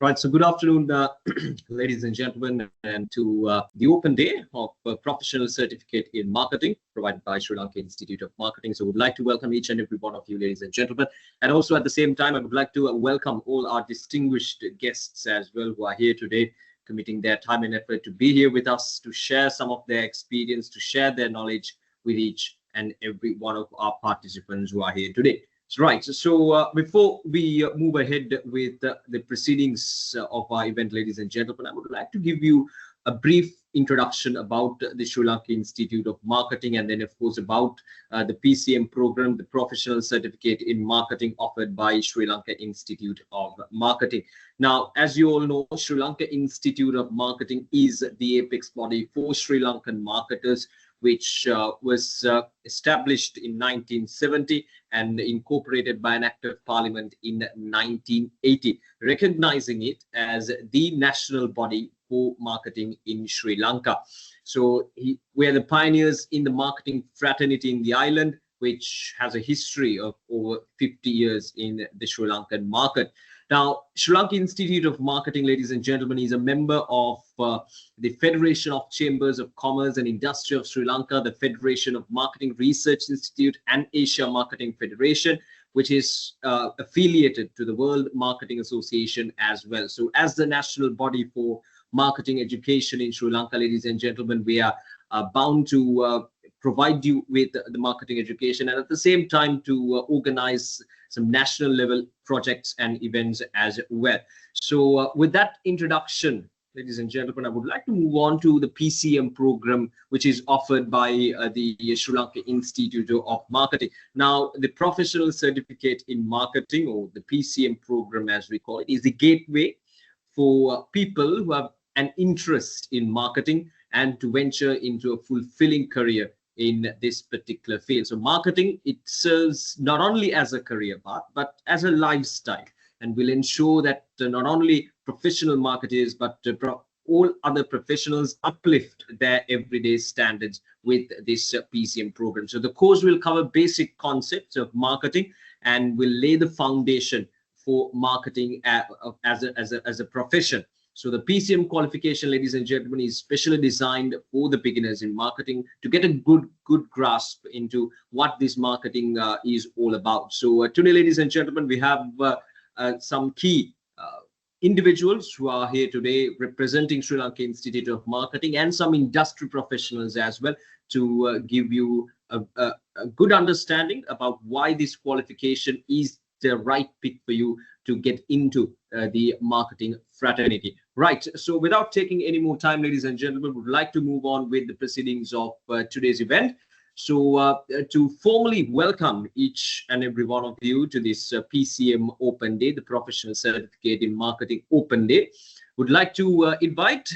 Right, so good afternoon, ladies and gentlemen, and to the open day of Professional Certificate in Marketing provided by Sri Lanka Institute of Marketing. So, we'd like to welcome each and every one of you, ladies and gentlemen. And also at the same time, I would like to welcome all our distinguished guests as well who are here today, committing their time and effort to be here with us, to share some of their experience, to share their knowledge with each and every one of our participants who are here today. Right. So before we move ahead with the proceedings of our event, ladies and gentlemen, I would like to give you a brief introduction about the Sri Lanka Institute of Marketing, and then, of course, about the PCM program, the Professional Certificate in Marketing offered by Sri Lanka Institute of Marketing. Now, as you all know, Sri Lanka Institute of Marketing is the apex body for Sri Lankan marketers, which was established in 1970 and incorporated by an act of parliament in 1980, recognizing it as the national body for marketing in Sri Lanka. So we are the pioneers in the marketing fraternity in the island, which has a history of over 50 years in the Sri Lankan market. Now, Sri Lanka Institute of Marketing, ladies and gentlemen, is a member of the Federation of Chambers of Commerce and Industry of Sri Lanka, the Federation of Marketing Research Institute, and Asia Marketing Federation, which is affiliated to the World Marketing Association as well. So, as the national body for marketing education in Sri Lanka, ladies and gentlemen, we are bound to provide you with the marketing education, and at the same time to organize some national level projects and events as well. So with that introduction, ladies and gentlemen, I would like to move on to the PCM program, which is offered by the Sri Lanka Institute of Marketing. Now, the Professional Certificate in Marketing, or the PCM program as we call it, is the gateway for people who have an interest in marketing and to venture into a fulfilling career in this particular field. So marketing, it serves not only as a career path, but as a lifestyle, and will ensure that not only professional marketers, but all other professionals uplift their everyday standards with this PCM program. So the course will cover basic concepts of marketing and will lay the foundation for marketing as a profession. So the PCM qualification, ladies and gentlemen, is specially designed for the beginners in marketing to get a good grasp into what this marketing is all about. So today, ladies and gentlemen, we have some key individuals who are here today representing Sri Lanka Institute of Marketing, and some industry professionals as well, to give you a good understanding about why this qualification is the right pick for you to get into the marketing fraternity. Right. So without taking any more time, ladies and gentlemen, would like to move on with the proceedings of today's event. So to formally welcome each and every one of you to this PCM Open Day, the Professional Certificate in Marketing Open Day, would like to invite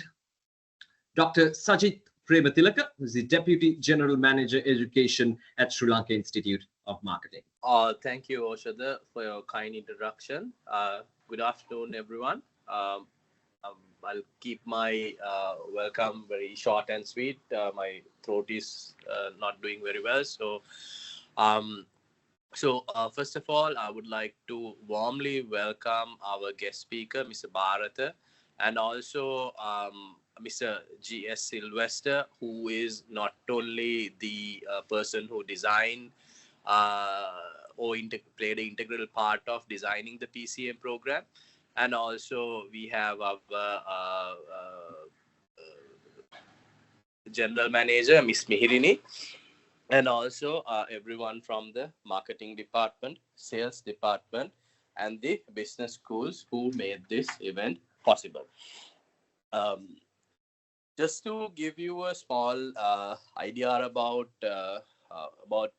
Dr. Sajit Prematilaka, who is the Deputy General Manager Education at Sri Lanka Institute of Marketing. Thank you, Oshada, for your kind introduction. Good afternoon, everyone. I'll keep my welcome very short and sweet. My throat is not doing very well. So first of all, I would like to warmly welcome our guest speaker, Mr. Bharata, and also Mr. G.S. Sylvester, who is not only the person who designed or played an integral part of designing the PCM program, and also we have our general manager, Ms. Mihirini, and also everyone from the marketing department, sales department, and the business schools who made this event possible. Just to give you a small idea about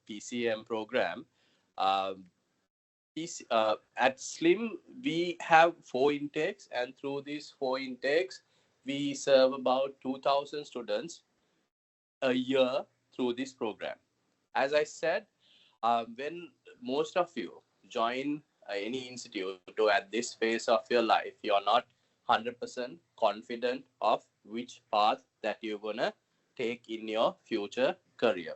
PCM program, at SLIM, we have 4 intakes, and through these 4 intakes, we serve about 2,000 students a year through this program. As I said, when most of you join any institute or at this phase of your life, you're not 100% confident of which path that you're going to take in your future career.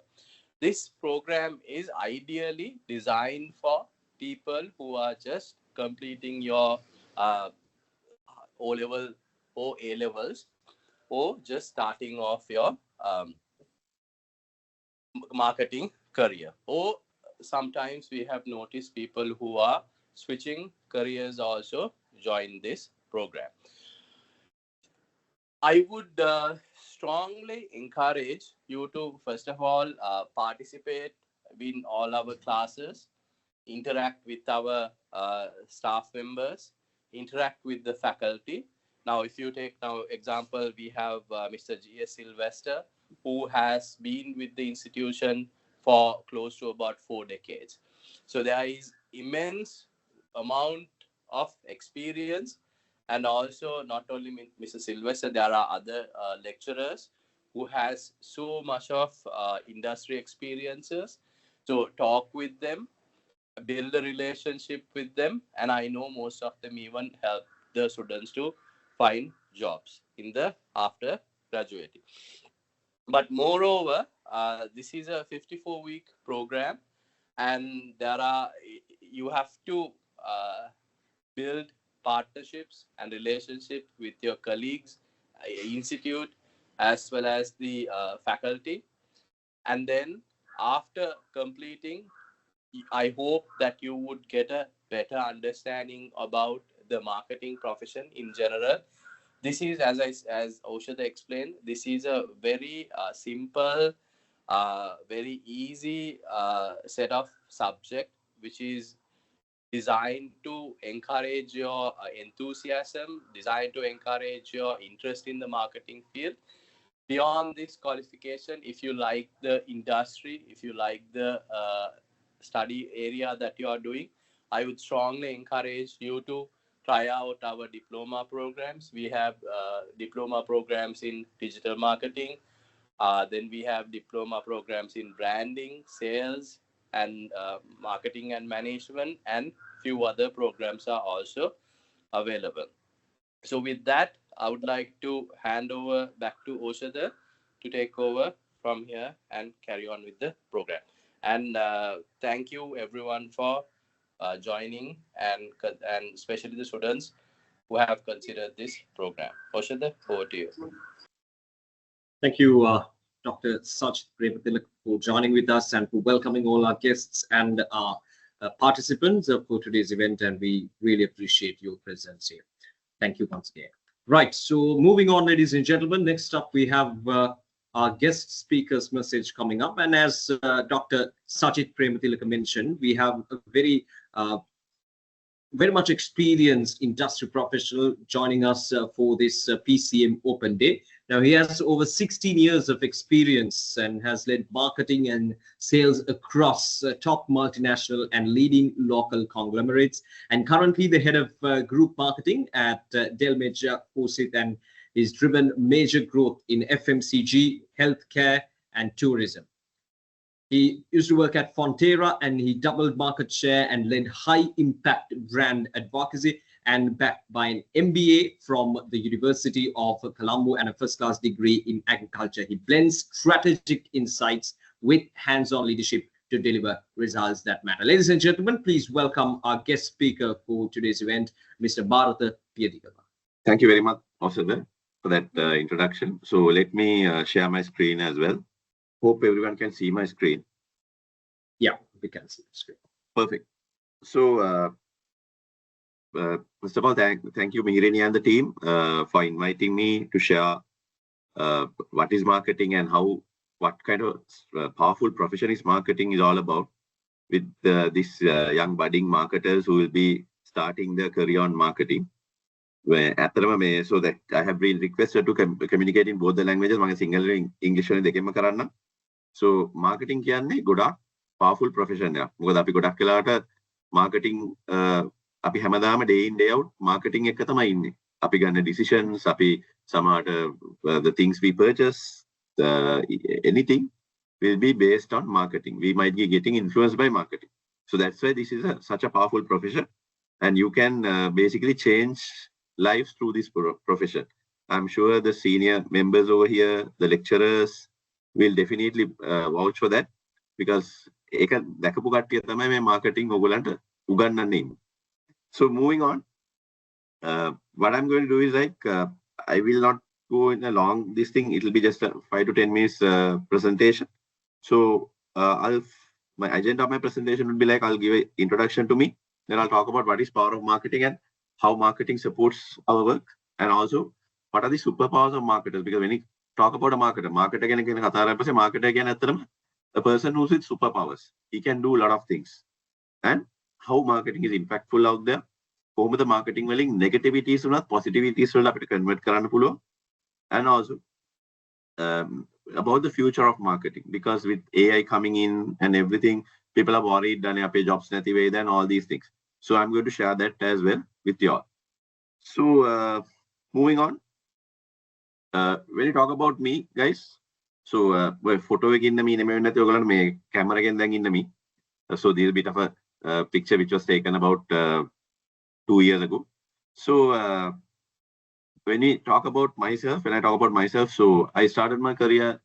This program is ideally designed for people who are just completing your O-level or A-levels, or just starting off your marketing career. Or sometimes we have noticed people who are switching careers also join this program. I would strongly encourage you to, first of all, participate in all our classes, interact with our staff members, interact with the faculty. Now, if you take now example, we have Mr. G.S. Sylvester, who has been with the institution for close to about 4 decades. So there is immense amount of experience. And also, not only Mr. Sylvester, there are other lecturers who has so much of industry experiences. So talk with them, build a relationship with them, and I know most of them even help the students to find jobs in the after graduating. But moreover, this is a 54-week program, and you have to build partnerships and relationships with your colleagues, institute, as well as the faculty. And then after completing, I hope that you would get a better understanding about the marketing profession in general. This is, as Aushada explained, this is a very simple, very easy set of subject, which is designed to encourage your enthusiasm, designed to encourage your interest in the marketing field. Beyond this qualification, if you like the industry, if you like the study area that you are doing, I would strongly encourage you to try out our diploma programs. We have diploma programs in digital marketing. Then we have diploma programs in branding, sales, and marketing and management, and few other programs are also available. So with that, I would like to hand over back to Oshada to take over from here and carry on with the program. And thank you everyone for joining, and especially the students who have considered this program. Oshada, over to you. Thank you, Dr. Sajid Prematilak, for joining with us and for welcoming all our guests and our participants for today's event. And we really appreciate your presence here. Thank you once again. Right, so moving on, ladies and gentlemen, next up we have our guest speaker's message coming up. And as Dr. Sajid Prematilak mentioned, we have a very much experienced industry professional joining us for this PCM Open Day. Now, he has over 16 years of experience and has led marketing and sales across top multinational and leading local conglomerates, and currently the head of group marketing at Delmeja Posit, and is driven major growth in FMCG, healthcare, and tourism. He used to work at Fonterra, and he doubled market share and led high impact brand advocacy, and backed by an MBA from the University of Colombo and a first-class degree in agriculture. He blends strategic insights with hands-on leadership to deliver results that matter. Ladies and gentlemen, please welcome our guest speaker for today's event, Mr. Bharata Piyadikala. Thank you very much, Osada, for that introduction. So let me share my screen as well. Hope everyone can see my screen. Yeah, we can see the screen. Perfect. So, first of all, thank you, Mihirini and the team, for inviting me to share what is marketing and what kind of powerful profession is marketing is all about with these young budding marketers who will be starting their career on marketing. So that I have been requested to communicate in both the languages, Sinhala and English. So marketing කියන්නේ ගොඩක් powerful profession එකක්. මොකද අපි ගොඩක් වෙලාවට marketing අපි හැමදාම day in day out marketing එක තමයි ඉන්නේ. අපි ගන්න decisions, අපි සමහරට the things we purchase, anything will be based on marketing. We might be getting influenced by marketing. So that's why this is such a powerful profession, and you can basically change lives through this profession. I'm sure the senior members over here, the lecturers, will definitely vouch for that, because ඒක දැකපු කට්ටිය තමයි මේ marketing ඔයගලන්ට උගන්වන්නේ. So moving on, what I'm going to do is like, I will not go in a long this thing. It will be just a 5 to 10 minutes presentation. So my agenda of my presentation would be like, I'll give an introduction to me. Then I'll talk about what is power of marketing and how marketing supports our work. And also what are the superpowers of marketers? Because when you talk about a marketer again, a person who's with superpowers. He can do a lot of things. And how marketing is impactful out there. කොහොමද marketing වලින් negativities උනත් positivities වලට අපිට convert කරන්න පුළුවන්. And also about the future of marketing, because with AI coming in and everything, people are worried and අපේ jobs නැති වේද and all these things. So I'm going to share that as well with you all. So moving on, when you talk about me, guys, so photo එකකින් ඉන්න මී නෙමෙයි නැති ඔයගොල්ලන්ට මේ camera එකෙන් දැන් ඉන්න මී. So this is a bit of a picture which was taken about 2 years ago. So when I talk about myself, so I started my career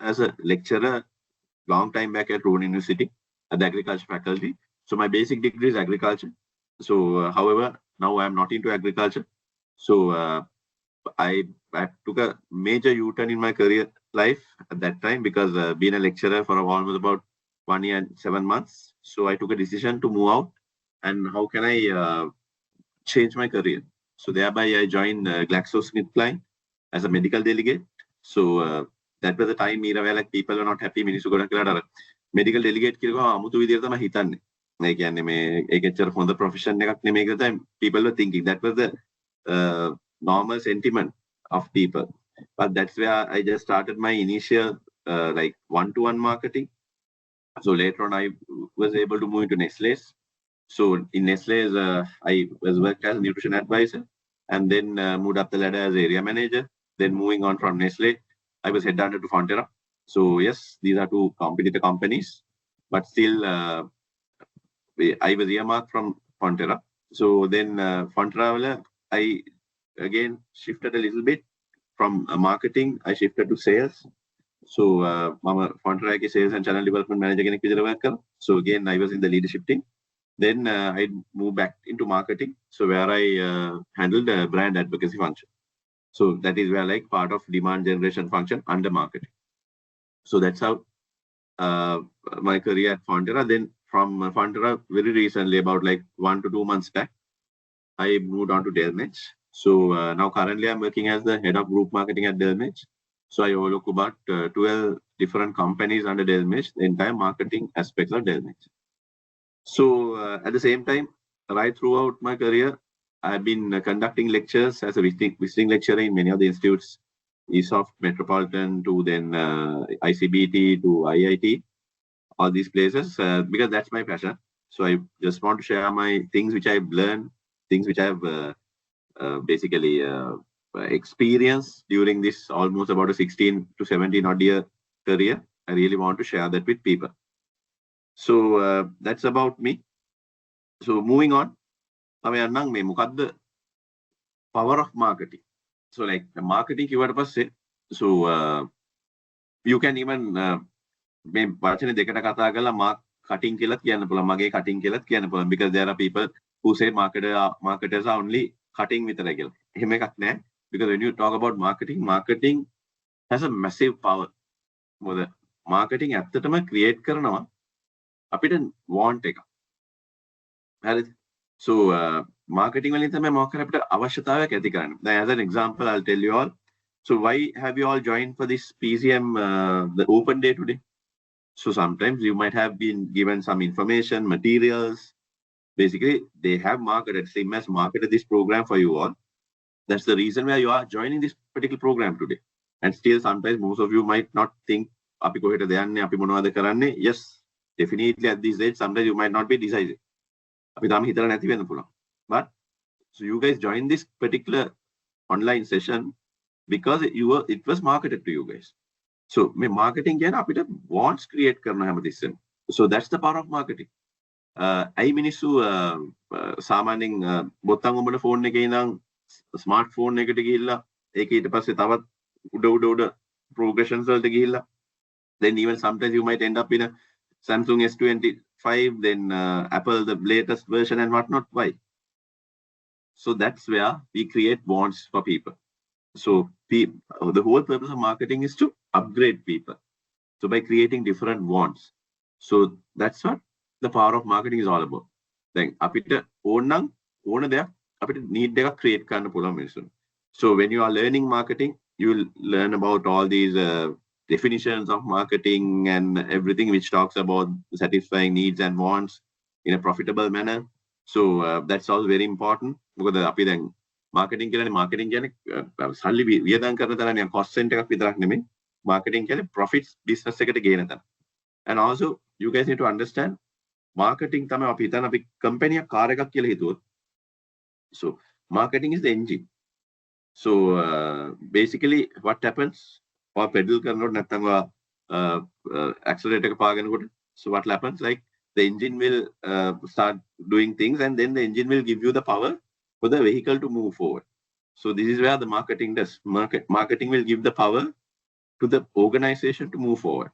as a lecturer long time back at Rowan University at the agriculture faculty. So my basic degree is agriculture. So however, now I am not into agriculture. So I took a major U-turn in my career life at that time, because being a lecturer for almost about 1 year and 7 months. So I took a decision to move out, and how can I change my career? So thereby I joined GlaxoSmithKline as a medical delegate. So that was the time where like people were not happy. Medical delegate amutu vidiyata thamai hitanne. ඒ කියන්නේ මේ ඒකෙච්චර හොඳ profession එකක් නෙමෙයි කියලා තමයි people were thinking. That was the normal sentiment of people. But that's where I just started my initial like one-to-one marketing. So later on, I was able to move into Nestle's. So in Nestle's, I was worked as a nutrition advisor, and then moved up the ladder as area manager. Then moving on from Nestle, I was headhunted to Fonterra. So yes, these are two competitor companies, but still I was earmarked from Fonterra. So then Fonterra, I again shifted a little bit from marketing. I shifted to sales. So Fonterra sales and channel development manager. So again, I was in the leadership team. Then I moved back into marketing. So where I handled the brand advocacy function. So that is where like part of demand generation function under marketing. So that's how my career at Fonterra. Then from Fonterra, very recently, about like 1 to 2 months back, I moved on to Delmage. So now currently I'm working as the head of group marketing at Delmage. So I overlook about 12 different companies under Delmage, the entire marketing aspects of Delmage. So at the same time, right throughout my career, I've been conducting lectures as a visiting lecturer in many of the institutes, ESOFT, Metropolitan, to then ICBT, to IIT, all these places, because that's my passion. So I just want to share my things which I've learned, things which I've basically experienced during this almost about a 16 to 17 odd year career. I really want to share that with people. So that's about me. So moving on, power of marketing. So like the marketing keyword per se. So you can even මේ වචන දෙකට කතා කරලා mark කටින් කියලාත් කියන්න පුළුවන්, මගේ කටින් කියලාත් කියන්න පුළුවන්, because there are people who say marketers are only cutting විතරයි කියලා. එහෙම එකක් නැහැ, because when you talk about marketing has a massive power. මොකද marketing ඇත්තටම create කරනවා අපිට want එක. හරිද? So marketing වලින් තමයි මොකක් හරි අපිට අවශ්‍යතාවයක් ඇති කරන්නේ. දැන් as an example I'll tell you all. So why have you all joined for this PCM the open day today? So sometimes you might have been given some information, materials. Basically, they have marketed, same as marketed this program for you all. That's the reason why you are joining this particular program today. And still, sometimes most of you might not think, "Api koheta deyanne, api monawada karanne?" Yes, definitely at this age, sometimes you might not be decisive. Api tama hitala nathi wenna puluwan. But so you guys joined this particular online session because it was marketed to you guys. So marketing කියන අපිට wants create කරන හැමතිස්සෙම. So that's the power of marketing. ඇයි මිනිස්සු සාමාන්‍යයෙන් බොත්තම් ඔබන phone එකේ ඉඳන් smart phone එකට ගිහිල්ලා ඒක ඊට පස්සේ තවත් උඩ progressions වලට ගිහිල්ලා then even sometimes you might end up in a Samsung S25, then Apple the latest version and whatnot. Why? So that's where we create wants for people. So the whole purpose of marketing is to upgrade people. So by creating different wants. So that's what the power of marketing is all about. Then අපිට ඕන දෙයක් අපිට need එකක් create කරන්න පුළුවන් මිනිස්සුන්. So when you are learning marketing, you will learn about all these definitions of marketing and everything which talks about satisfying needs and wants in a profitable manner. So that's all very important. මොකද අපි දැන් marketing කියන්නේ සල්ලි වියදම් කරන තරම් cost center එකක් විතරක් නෙමෙයි. Marketing කියන්නේ profits business එකට ගේන තරම්. And also you guys need to understand marketing තමයි අපි හිතන අපි company එක car එකක් කියලා හිතුවොත්. So marketing is the engine. So basically what happens or pedal කරනකොට නැත්නම් accelerator එක පාගනකොට, so what happens, like the engine will start doing things, and then the engine will give you the power for the vehicle to move forward. So this is where the marketing does. Marketing will give the power to the organization to move forward.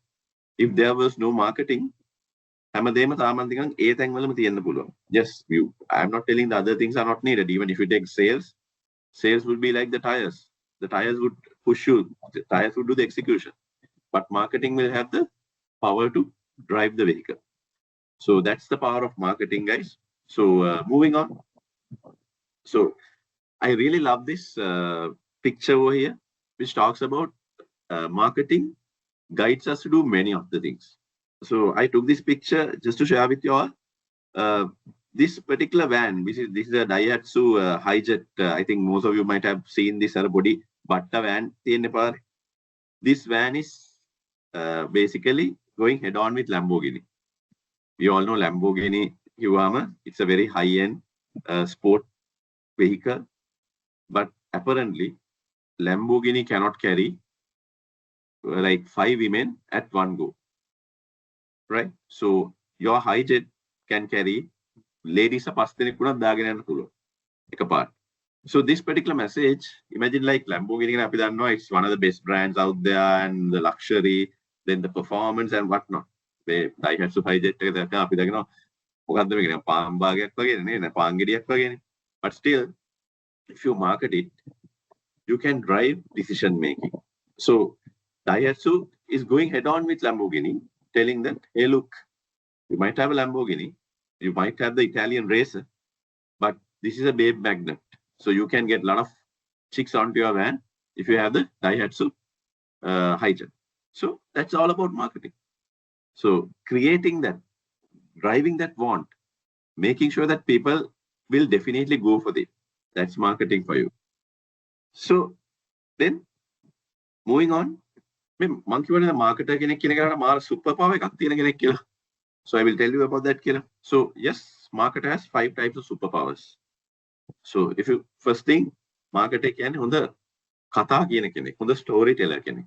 If there was no marketing, හැමදේම තාමත් නිකන් ඒ තැන්වලම තියෙන්න පුළුවන්. Yes, I'm not telling the other things are not needed. Even if you take sales would be like the tires. The tires would push you. The tires would do the execution. But marketing will have the power to drive the vehicle. So that's the power of marketing, guys. So moving on. So I really love this picture over here, which talks about marketing guides us to do many of the things. So I took this picture just to share with you all. This particular van, this is a Daihatsu Hijet. I think most of you might have seen this body Batta van. This van is basically going head on with Lamborghini. We all know Lamborghini Huama. It's a very high-end sport vehicle, but apparently Lamborghini cannot carry like 5 women at one go, right? So your Hijet can carry ladies a 5 දෙනෙක් වුණත් දාගෙන යන්න පුළුවන් එකපාරට. So this particular message, imagine like Lamborghini, අපි දන්නවා it's one of the best brands out there, and the luxury, then the performance and whatnot. මේ Daihatsu Hijet එක දැක්කම අපි දකිනවා මොකද්ද මේක නිකන් පාන් භාගයක් වගේ නේ, පාන් ගෙඩියක් වගේනේ. But still, if you market it, you can drive decision making. So Daihatsu is going head on with Lamborghini, telling that, hey, look, you might have a Lamborghini, you might have the Italian racer, but this is a babe magnet. So you can get a lot of chicks onto your van if you have the Daihatsu Hijet. So that's all about marketing. So creating that, driving that want, making sure that people will definitely go for it. That's marketing for you. So then moving on, මම කියවනේ marketer කෙනෙක් කියන කෙනාට මාර super power එකක් තියෙන කෙනෙක් කියලා. So I will tell you about that කියලා. So yes, marketer has 5 types of superpowers. So if you first thing, marketer කියන්නේ හොඳ කතා කියන කෙනෙක්, හොඳ storyteller කෙනෙක්,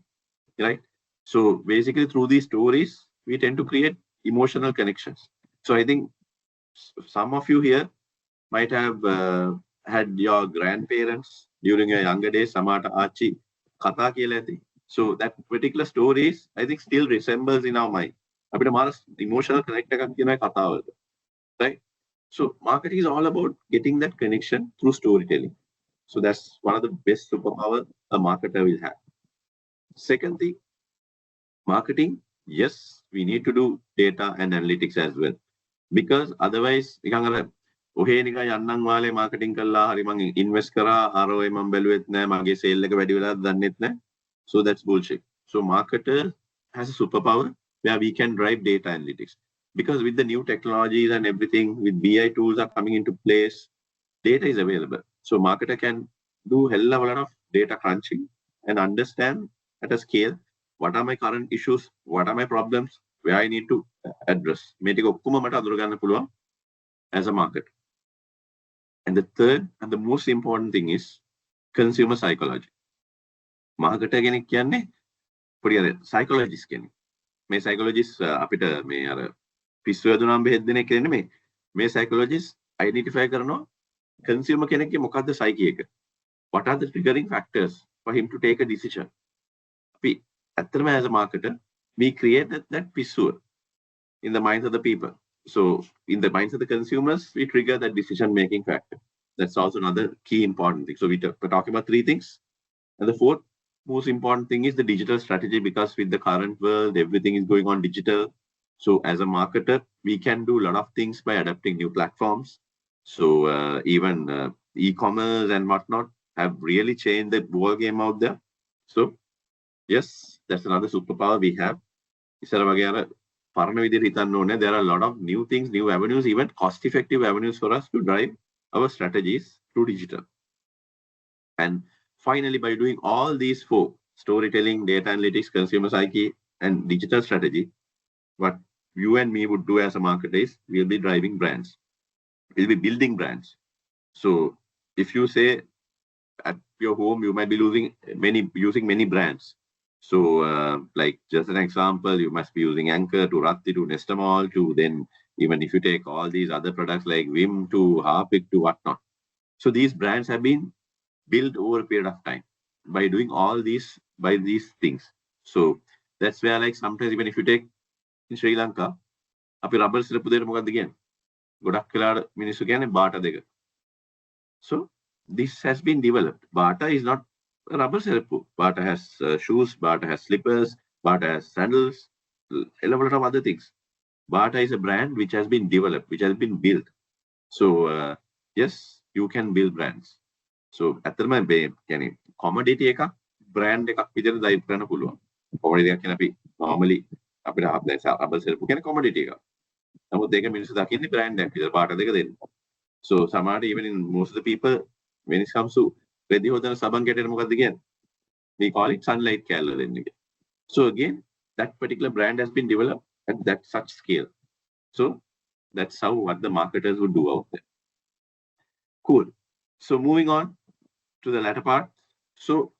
right? So basically through these stories we tend to create emotional connections. So I think some of you here might have had your grandparents during your younger days, සමහරට ආච්චි කතා කියලා ඇති. So that particular stories, I think, still resembles in our mind. අපිට මාර emotional connect එකක් තියෙනවා කතාවලට, right? So marketing is all about getting that connection through storytelling. So that's one of the best superpower a marketer will have. Second thing, marketing, yes, we need to do data and analytics as well, because otherwise නිකන් අර ඔහේ නිකන් යන්නම් වාලේ marketing කළා හරි මම invest කරා ROI මම බැලුවෙත් නැහැ මගේ sale එක වැඩි වෙලාද දන්නෙත් නැහැ. So that's bullshit. So marketer has a superpower where we can drive data analytics, because with the new technologies and everything, with BI tools are coming into place, data is available. So marketer can do hell of a lot of data crunching and understand at a scale what are my current issues, what are my problems, where I need to address. මේ ටික ඔක්කොම මට අඳුර ගන්න පුළුවන් as a marketer. And the third and the most important thing is consumer psychology. Marketer කෙනෙක් කියන්නේ පොඩි අර psychologist කෙනෙක්. මේ psychologist අපිට මේ අර පිස්සු වැදුනාම බෙහෙත් දෙන එක නෙමෙයි. මේ psychologist identify කරනවා consumer කෙනෙක්ගේ මොකද්ද psyche එක. What are the triggering factors for him to take a decision? අපි ඇත්තටම as a marketer, we created that පිස්සුව in the minds of the people. So in the minds of the consumers, we trigger that decision making factor. That's also another key important thing. So we're talking about three things. And the fourth most important thing is the digital strategy, because with the current world, everything is going on digital. So as a marketer, we can do a lot of things by adapting new platforms. So even e-commerce and whatnot have really changed the ball game out there. So yes, that's another superpower we have. There are a lot of new things, new avenues, even cost-effective avenues for us to drive our strategies through digital. And finally, by doing all these four, storytelling, data analytics, consumer psyche, and digital strategy, what you and me would do as a marketer is we'll be driving brands. We'll be building brands. So if you say at your home, you might be using many brands. So like just an example, you must be using Anchor to Ratti to Nestamol to then even if you take all these other products like Vim to Harpic to whatnot. So these brands have been built over a period of time by doing all these things. So that's where like sometimes even if you take in Sri Lanka, අපි rubber සිරපු දෙන්න මොකක්ද කියන්නේ? ගොඩක් වෙලාවට මිනිස්සු කියන්නේ බාටා දෙක. So this has been developed. Bata is not a rubber සිරපු. Bata has shoes, Bata has slippers, Bata has sandals, a lot of other things. Bata is a brand which has been developed, which has been built. So yes, you can build brands. So ඇත්තටම මේ කියන්නේ commodity එකක් brand එකක් විදිහට drive කරන්න පුළුවන්. commodity එකක් කියන්නේ අපි normally අපිට rubber සිරපු කියන්නේ commodity එකක්. නමුත් ඒක මිනිස්සු දකින්නේ brand එකක් විදිහට පාට දෙක දෙන්න. So සමහරට even in most of the people when it comes to රෙදි හොදන සබන් කැටේට මොකක්ද කියන්නේ? We call it sunlight කැල්ල දෙන්න කියලා. So again, that particular brand has been developed at that such scale. So that's how what the marketers would do out there. Cool. So moving on to the latter part. So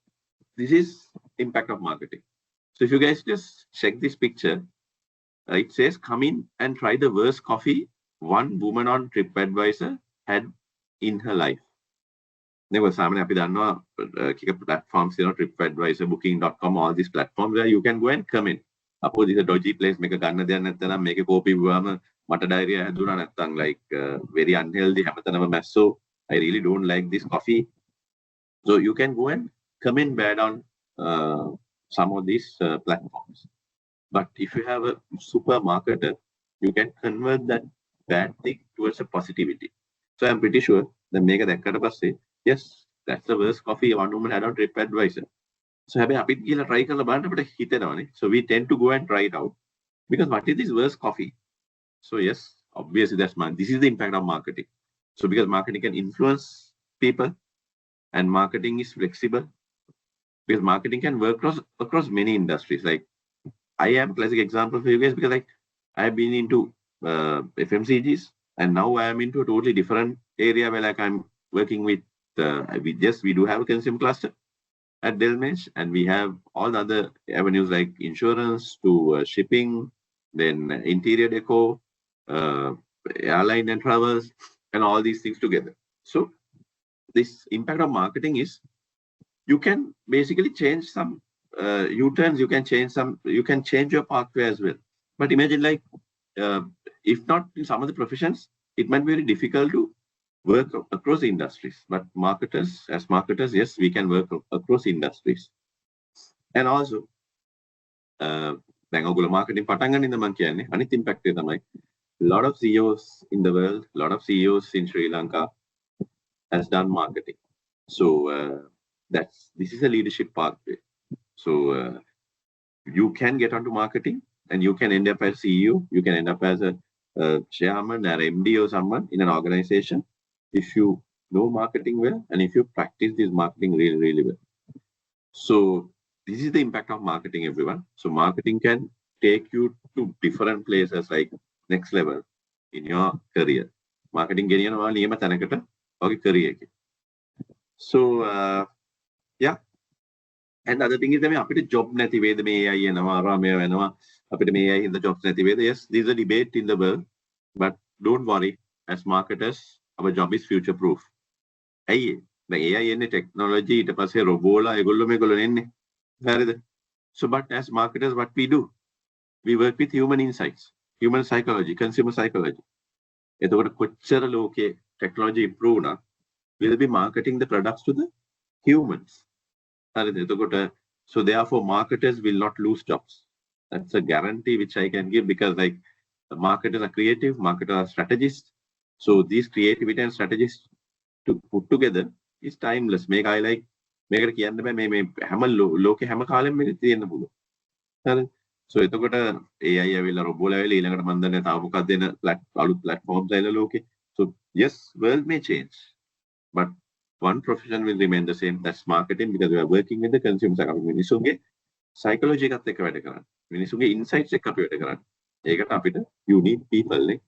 this is impact of marketing. So if you guys just check this picture, it says come in and try the worst coffee one woman on TripAdvisor had in her life. Never සාමාන්‍ය අපි දන්නවා platforms, TripAdvisor, booking.com, all these platforms where you can go and comment. Suppose this is a dodgy place, මේක ගන්න දෙයක් නැත්නම් මේකේ කෝපි වුවාම මට diarrhea හැදුනා නැත්නම් like very unhealthy හැමතැනම මැස්සෝ, I really don't like this coffee. So you can go and comment bad on some of these platforms. But if you have a super marketer, you can convert that bad thing towards a positivity. So I'm pretty sure that මේක දැක්කට පස්සේ yes, that's the worst coffee one woman had on TripAdvisor. So හැබැයි අපිත් ගිහලා try කරලා බලන්න අපිට හිතෙනවානේ. So we tend to go and try it out. Because what is this worst coffee? So yes, obviously this is the impact of marketing. So because marketing can influence people and marketing is flexible, because marketing can work across many industries. Like I am classic example for you guys because like I have been into FMCGs and now I am into a totally different area where like I'm working with we do have a consumer cluster at Delmesh, and we have all the other avenues like insurance to shipping, then interior deco, airline and travels, and all these things together. So this impact of marketing is you can basically change some U-turns, you can change your pathway as well. But imagine like if not in some of the professions, it might be very difficult to work across industries. But as marketers, yes, we can work across industries. And also, marketing පටන් ගන්න ඉඳන් මම කියන්නේ අනිත් impact එක තමයි a lot of CEOs in the world, a lot of CEOs in Sri Lanka has done marketing. So this is a leadership pathway. So you can get onto marketing and you can end up as CEO, you can end up as a chairman or MD or someone in an organization if you know marketing well and if you practice this marketing really, really well. So this is the impact of marketing, everyone. So marketing can take you to different places like next level in your career. Marketing ගෙනියනවා නියම තැනකට ඔගේ career එකේ. So yeah. And the other thing is that අපිට job නැති වේද මේ AI එනවා රාමය වෙනවා අපිට මේ AI හින්දා jobs නැති වේද? Yes, this is a debate in the world, but don't worry, as marketers our job is future proof. ඇයි දැන් AI එන්නේ technology ඊට පස්සේ robola ඒගොල්ලෝ මේගොල්ලෝ එන්නේ හරිද? So but as marketers what we do, we work with human insights, human psychology, consumer psychology. එතකොට කොච්චර ලෝකේ technology improve වුණා will be marketing the products to the humans. So therefore, marketers will not lose jobs. That's a guarantee which I can give, because like the marketers are creative, marketers are strategists. So these creativity and strategists to put together is timeless. Make I like make it කියන්න බෑ මේ හැම ලෝකේ හැම කාලෙම මේක තියෙන්න පුළුවන්. හරි. So එතකොට AI ඇවිල්ලා රොබෝලා ඇවිල්ලා ඊළඟට මම දන්නේ තව මොකක්ද දෙන අලුත් platforms ඇවිල්ලා ලෝකේ. So yes, world may change, but one profession will remain the same. That's marketing, because we are working with the consumers. මිනිසුන්ගේ psychology එකත් එක්ක වැඩ කරන්නේ. මිනිසුන්ගේ insights එක්ක අපි වැඩ කරන්නේ. ඒකට අපිට you need people නේ.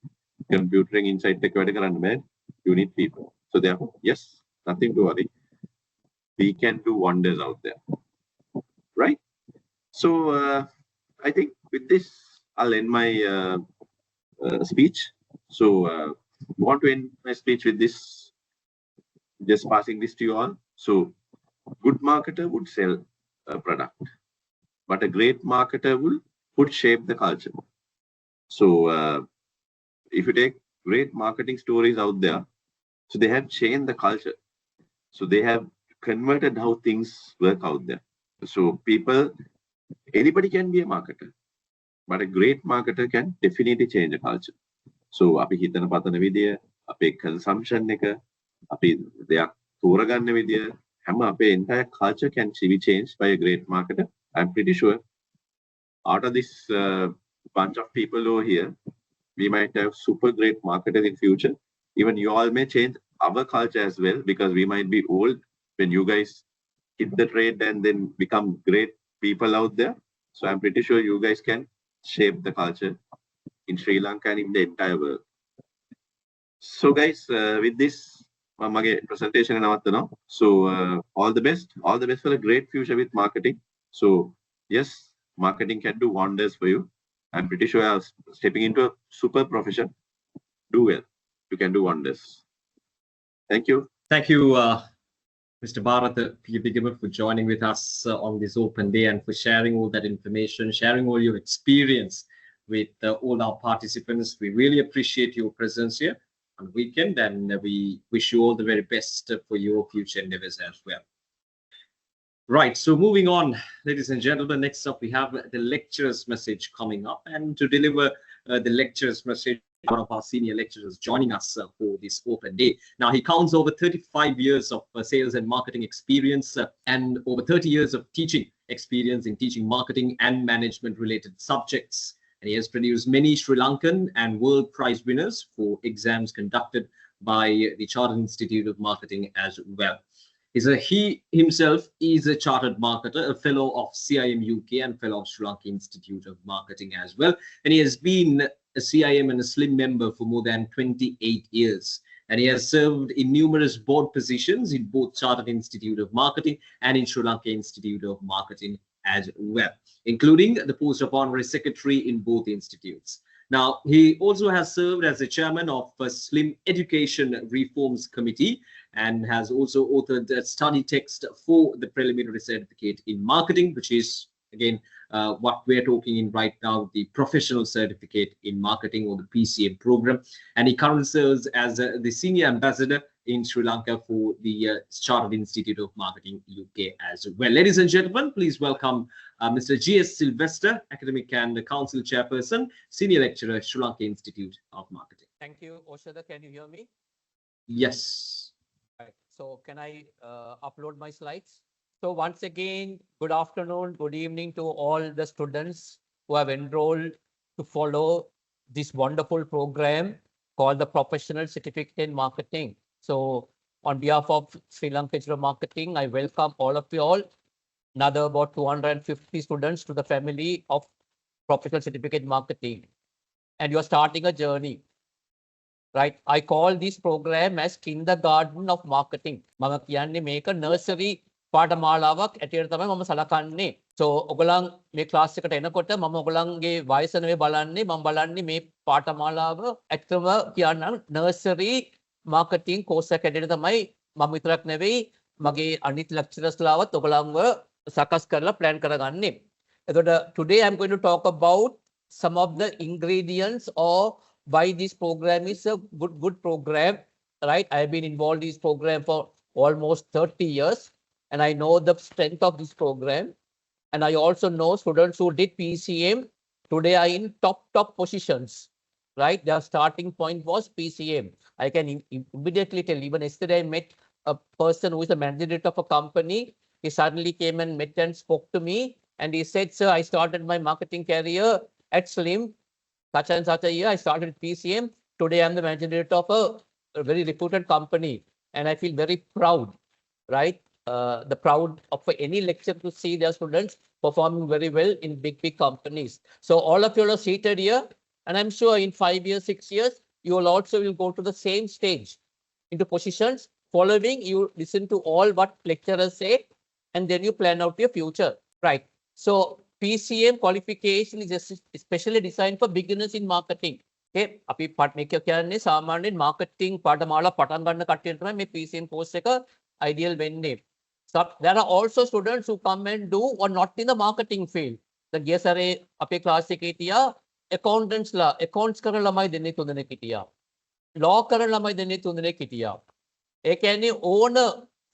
Computing insight එක්ක වැඩ කරන්න බෑ. You need people. So therefore, yes, nothing to worry. We can do wonders out there, right? So I think with this, I'll end my speech. So I want to end my speech with this, just passing this to you all. So good marketer would sell a product, but a great marketer would shape the culture. So if you take great marketing stories out there, so they have changed the culture. So they have converted how things work out there. So anybody can be a marketer, but a great marketer can definitely change a culture. So අපි හිතන පතන විදිය, අපේ consumption එක, අපි දෙයක් තෝරගන්න විදිය, හැම අපේ entire culture can be changed by a great marketer. I'm pretty sure out of this bunch of people over here, we might have super great marketers in future. Even you all may change our culture as well, because we might be old when you guys hit the trade and then become great people out there. So I'm pretty sure you guys can shape the culture in Sri Lanka and in the entire world. So guys, with this, my presentation is now. So all the best for a great future with marketing. So yes, marketing can do wonders for you. I'm pretty sure I was stepping into a super profession. Do well. You can do wonders. Thank you. Thank you, Mr. Bharat P. for joining with us on this open day and for sharing all that information, sharing all your experience with all our participants. We really appreciate your presence here on the weekend, and we wish you all the very best for your future endeavors as well. Right, so moving on, ladies and gentlemen, next up we have the lecturer's message coming up, and to deliver the lecturer's message, one of our senior lecturers joining us for this open day. Now, he counts over 35 years of sales and marketing experience and over 30 years of teaching experience in teaching marketing and management related subjects. And he has produced many Sri Lankan and world prize winners for exams conducted by the Chartered Institute of Marketing as well. He himself is a chartered marketer, a fellow of CIM UK and fellow of Sri Lanka Institute of Marketing as well. And he has been a CIM and a SLIM member for more than 28 years. And he has served in numerous board positions in both Chartered Institute of Marketing and in Sri Lanka Institute of Marketing as well, including the post of Honorary Secretary in both institutes. Now, he also has served as the chairman of SLIM Education Reforms Committee and has also authored a study text for the preliminary certificate in marketing, which is, again, what we're talking in right now, the professional certificate in marketing, or the PCM program. And he currently serves as the senior ambassador in Sri Lanka for the Chartered Institute of Marketing UK as well. Ladies and gentlemen, please welcome Mr. G.S. Sylvester, academic and council chairperson, senior lecturer at Sri Lanka Institute of Marketing. Thank you, Oshada. Can you hear me? Yes. Right. So can I upload my slides? So once again, good afternoon, good evening to all the students who have enrolled to follow this wonderful program called the Professional Certificate in Marketing. So on behalf of Sri Lanka Institute of Marketing, I welcome all of you all, another about 250 students to the family of Professional Certificate in Marketing. And you are starting a journey, right? I call this program as Kindergarten of Marketing. Mama kiyanne meka nursery පාඨමාලාවක් ඇටියට තමයි මම සලකන්නේ. So ඔයගොල්ලන් මේ class එකට එනකොට මම ඔයගොල්ලන්ගේ වයස නෙවෙයි බලන්නේ, මම බලන්නේ මේ පාඨමාලාව ඇත්තම කියන්නම් නර්සරි මාකටිං කෝස් එකක් ඇටියට තමයි මම විතරක් නෙවෙයි මගේ අනිත් ලෙක්චරර්ස්ලාවත් ඔයගොල්ලන්ව සකස් කරලා plan කරගන්නේ. එතකොට today I'm going to talk about some of the ingredients or why this program is a good program right? I've been involved in this program for almost 30 years, and I know the strength of this program. And I also know students who did PCM today are in top positions, right? Their starting point was PCM. I can immediately tell. Even yesterday, I met a person who is the manager of a company. He suddenly came and met and spoke to me, and he said, "Sir, I started my marketing career at Slim such and such a year. I started PCM. Today, I'm the manager director of a very reputed company, and I feel very proud, right? The proud of any lecturer to see their students performing very well in big companies. So all of you are seated here, and I'm sure in 5 years, 6 years, you will also will go to the same stage into positions. Following, you listen to all what lecturers say, and then you plan out your future, right? So PCM qualification is especially designed for beginners in marketing. Okay, අපි මේක කියන්නේ සාමාන්‍යයෙන් marketing පාඨමාලා පටන් ගන්න කට්ටියට තමයි මේ PCM course එක ideal වෙන්නේ. So there are also students who come and do or not in the marketing field. The ගිය සැරේ අපේ class එකේ හිටියා accountants ලා accounts කරන ළමයි දෙන්නේ තුන්දෙනෙක් හිටියා. law කරන ළමයි දෙන්නේ තුන්දෙනෙක් හිටියා. ඒ කියන්නේ ඕන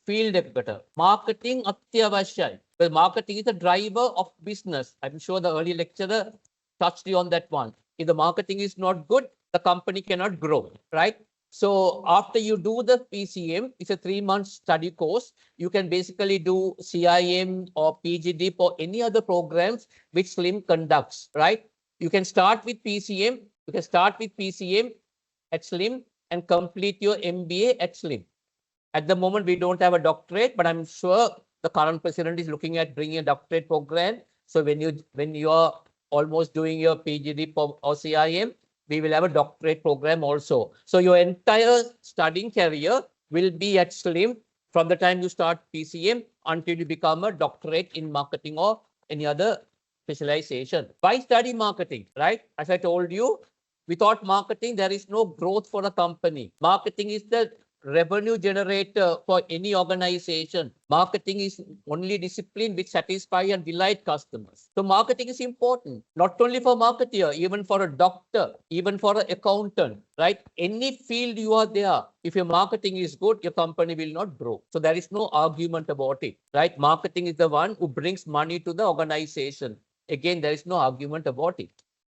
field එකකට marketing අත්‍යවශ්‍යයි. Well, marketing is the driver of business. I'm sure the early lecturer touched you on that one. If the marketing is not good, the company cannot grow, right? So after you do the PCM, it's a 3-month study course. You can basically do CIM or PGD or any other programs which Slim conducts, right? You can start with PCM. You can start with PCM at Slim and complete your MBA at Slim. At the moment, we don't have a doctorate, but I'm sure the current president is looking at bringing a doctorate program. So when you are almost doing your PGD or CIM, we will have a doctorate program also. So your entire studying career will be at Slim from the time you start PCM until you become a doctorate in marketing or any other specialization. Why study marketing, right? As I told you, without marketing, there is no growth for a company. Marketing is the revenue generator for any organization. Marketing is only discipline which satisfy and delight customers. So marketing is important, not only for marketer, even for a doctor, even for an accountant, right? Any field you are there, if your marketing is good, your company will not grow. So there is no argument about it, right? Marketing is the one who brings money to the organization. Again, there is no argument about it,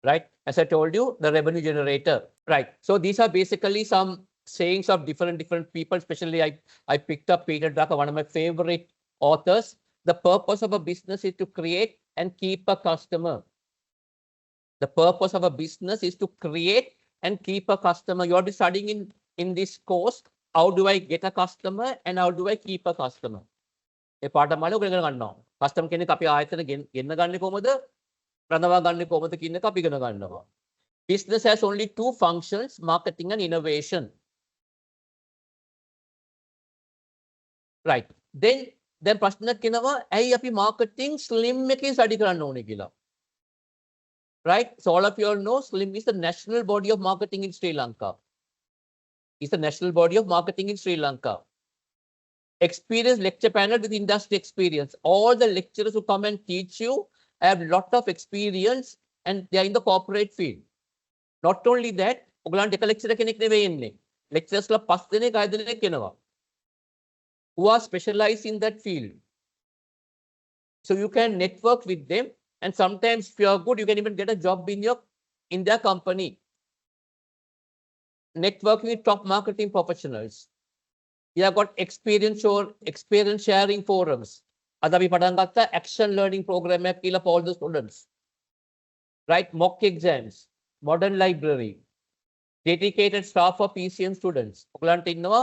right? As I told you, the revenue generator, right? So these are basically some sayings of different people, especially I picked up Peter Drucker, one of my favorite authors. The purpose of a business is to create and keep a customer. The purpose of a business is to create and keep a customer. You are studying in this course, how do I get a customer and how do I keep a customer? ඒ පාඩමාල උගල ගන්නවා. Customer කෙනෙක් අපි ආයතන ගෙන්න ගන්නේ කොහොමද? රඳවා ගන්නේ කොහොමද කියන එක අපි ඉගෙන ගන්නවා. Business has only 2 functions, marketing and innovation. Right. Then ප්‍රශ්නයක් එනවා ඇයි අපි marketing Slim එකේ study කරන්න ඕනේ කියලා. Right? So all of you all know Slim is the national body of marketing in Sri Lanka. It's the national body of marketing in Sri Lanka. Experienced lecture panel with industry experience. All the lecturers who come and teach you have a lot of experience and they are in the corporate field. Not only that, ඔයගලන්ට එක lecturer කෙනෙක් නෙවෙයි එන්නේ. Lecturers ලා 5 දෙනෙක් 6 දෙනෙක් එනවා. Who are specialized in that field. So you can network with them, and sometimes if you are good, you can even get a job in their company. Networking with top marketing professionals. You have got experience sharing forums. අද අපි පටන් ගත්ත action learning program එකක් කියලා for all the students. Right? Mock exams, modern library, dedicated staff for PCM students. ඔයගලන්ට ඉන්නවා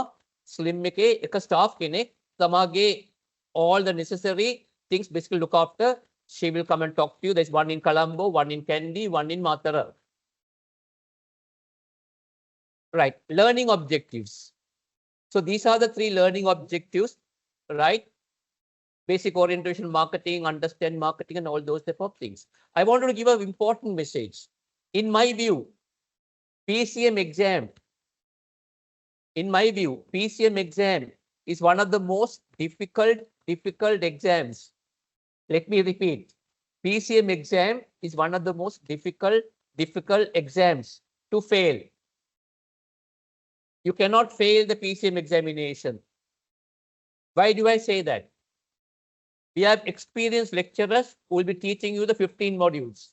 Slim එකේ එක staff කෙනෙක් තමගේ all the necessary things basically look after. She will come and talk to you. There's one in Colombo, one in Kandy, one in Matara. Right. Learning objectives. So these are the 3 learning objectives, right? Basic orientation marketing, understand marketing, and all those type of things. I wanted to give an important message. In my view, PCM exam is one of the most difficult exams. Let me repeat. PCM exam is one of the most difficult exams to fail. You cannot fail the PCM examination. Why do I say that? We have experienced lecturers who will be teaching you the 15 modules.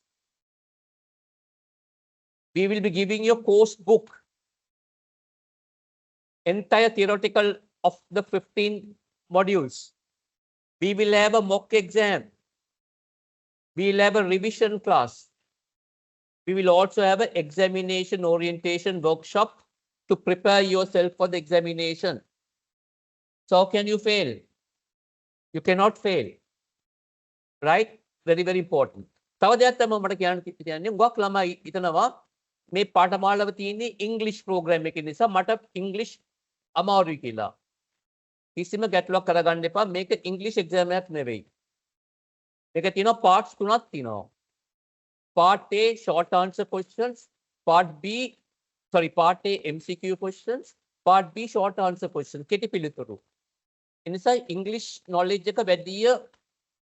We will be giving you a course book, entire theoretical of the 15 modules. We will have a mock exam. We will have a revision class. We will also have an examination orientation workshop to prepare yourself for the examination. So how can you fail? You cannot fail. Right? Very, very important. තව දෙයක් තමයි මට කියන්න තියන්නේ ගොක් ළමයි හිතනවා මේ පාඨමාලාව තියෙන්නේ ඉංග්‍රීසි ප්‍රෝග්‍රෑම් එකේ නිසා මට ඉංග්‍රීසි අමාරුයි කියලා. කිසිම ගැටලුවක් කරගන්න එපා. මේක ඉංග්‍රීසි එක්සෑම් එකක් නෙවෙයි. මේක තියෙනවා පාර්ට්ස් තුනක් තියෙනවා. Part A short answer questions, Part A MCQ questions, Part B short answer questions. කෙටි පිළිතුරු. ඒ නිසා ඉංග්‍රීසි knowledge එක වැඩිය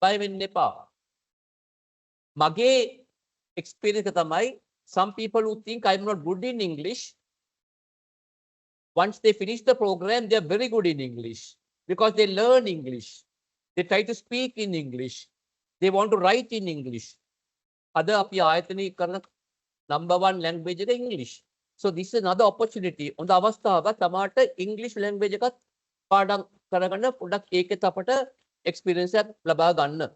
බය වෙන්න එපා. මගේ experience එක තමයි some people who think I'm not good in English, once they finish the program, they are very good in English because they learn English. They try to speak in English. They want to write in English. අද අපි ආයතනයේ කරන number 1 language එක English. So this is another opportunity. හොඳ අවස්ථාවක් තමාට English language එකත් පාඩම් කරගන්න පොඩ්ඩක් ඒකෙත් අපට experience එකක් ලබා ගන්න.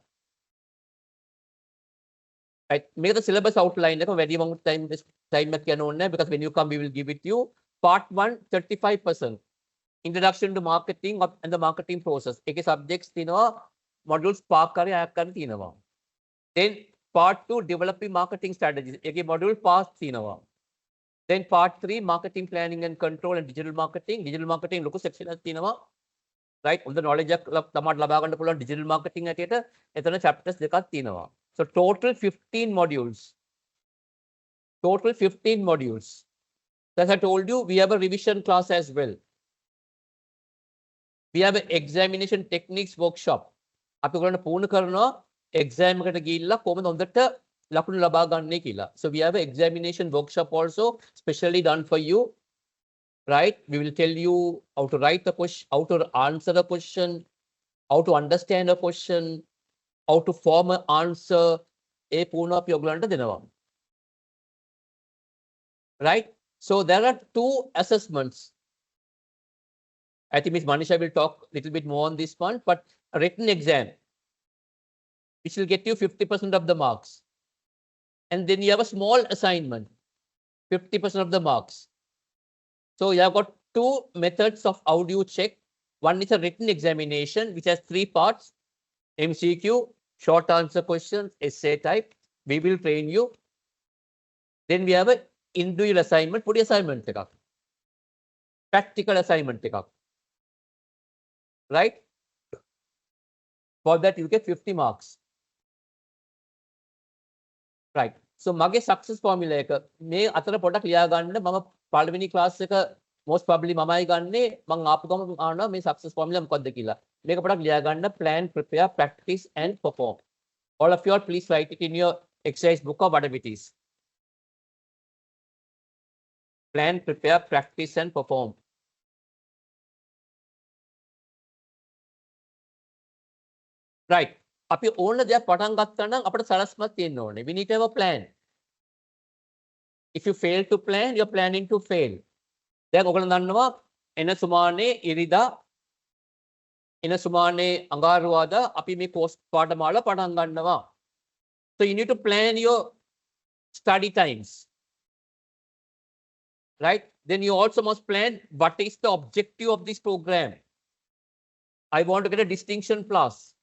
Right. Make the syllabus outline එක වැඩි මම time එකක් යන ඕනේ because when you come we will give it to you. Part 1 35%. Introduction to marketing and the marketing process. ඒකේ subjects තියෙනවා modules පාක් කරේ අයක් කරන්න තියෙනවා. Then Part 2 developing marketing strategies. ඒකේ module pass තියෙනවා. Then Part 3 marketing planning and control and digital marketing. Digital marketing ලොකු section එකක් තියෙනවා. Right? හොඳ knowledge එකක් තමයි ලබා ගන්න පුළුවන් digital marketing ඇටියට. එතන chapters දෙකක් තියෙනවා. So total 15 modules. Total 15 modules. As I told you, we have a revision class as well. We have an examination techniques workshop. අපි ඔයගොල්ලන්ට පුහුණු කරනවා exam එකට ගිහිල්ලා කොහොමද හොඳට ලකුණු ලබා ගන්නේ කියලා. So we have an examination workshop also specially done for you. Right? We will tell you how to write the question, how to answer the question, how to understand a question, how to form an answer. ඒ පුහුණුව අපි ඔයගොල්ලන්ට දෙනවා. Right? So there are two assessments. I think Ms. Manisha will talk a little bit more on this one, but a written exam, which will get you 50% of the marks. And then you have a small assignment, 50% of the marks. So you have got two methods of how do you check. One is a written examination, which has 3 parts, MCQ, short answer questions, essay type. We will train you. Then we have a individual assignment, put assignment එකක්. Practical assignment එකක්. Right? For that you get 50 marks. Right. So මගේ success formula එක මේ අතර පොඩක් ලියා ගන්න. මම පළවෙනි class එක most probably මමයි ගන්නේ. මම ආපු ගම ආනවා මේ success formula මොකක්ද කියලා. මේක පොඩක් ලියා ගන්න. Plan, prepare, practice and perform. All of you all please write it in your exercise book or whatever it is. Plan, prepare, practice and perform. Right. අපි ඕන දෙයක් පටන් ගත්තා නම් අපිට සලස්මක් තියෙන්න ඕනේ. We need to have a plan. If you fail to plan, you're planning to fail. දැන් ඔයගොල්ලෝ දන්නවා එන සුමානේ ඉරිදා එන සුමානේ අඟහරුවාදා අපි මේ course පාඨමාලා පටන් ගන්නවා. So you need to plan your study times. Right? Then you also must plan what is the objective of this program. I want to get a distinction plus.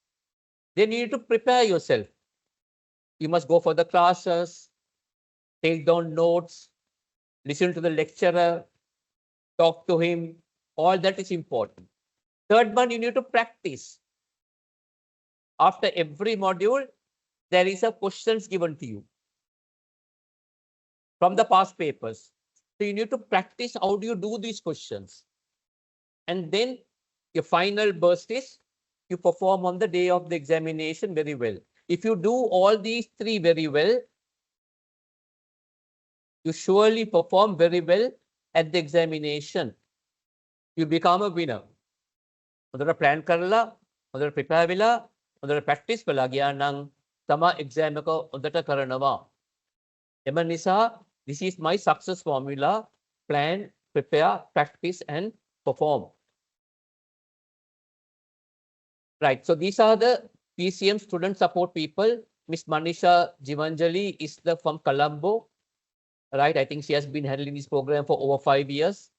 Then you need to prepare yourself. You must go for the classes, take down notes, listen to the lecturer, talk to him. All that is important. Third one, you need to practice. After every module, there is a questions given to you from the past papers. So you need to practice how do you do these questions. And then your final burst is you perform on the day of the examination very well. If you do all these 3 very well, you surely perform very well at the examination. you become a winner. හොඳට plan කරලා, හොඳට prepare වෙලා, හොඳට practice වෙලා ගියා නම් තමා exam එක හොඳට කරනවා. එම නිසා this is my success formula: plan, prepare, practice and perform. Right, so these are the PCM student support people. Miss Manisha Jivanjali is from Colombo. Right, I think she has been handling this program for over 5 years.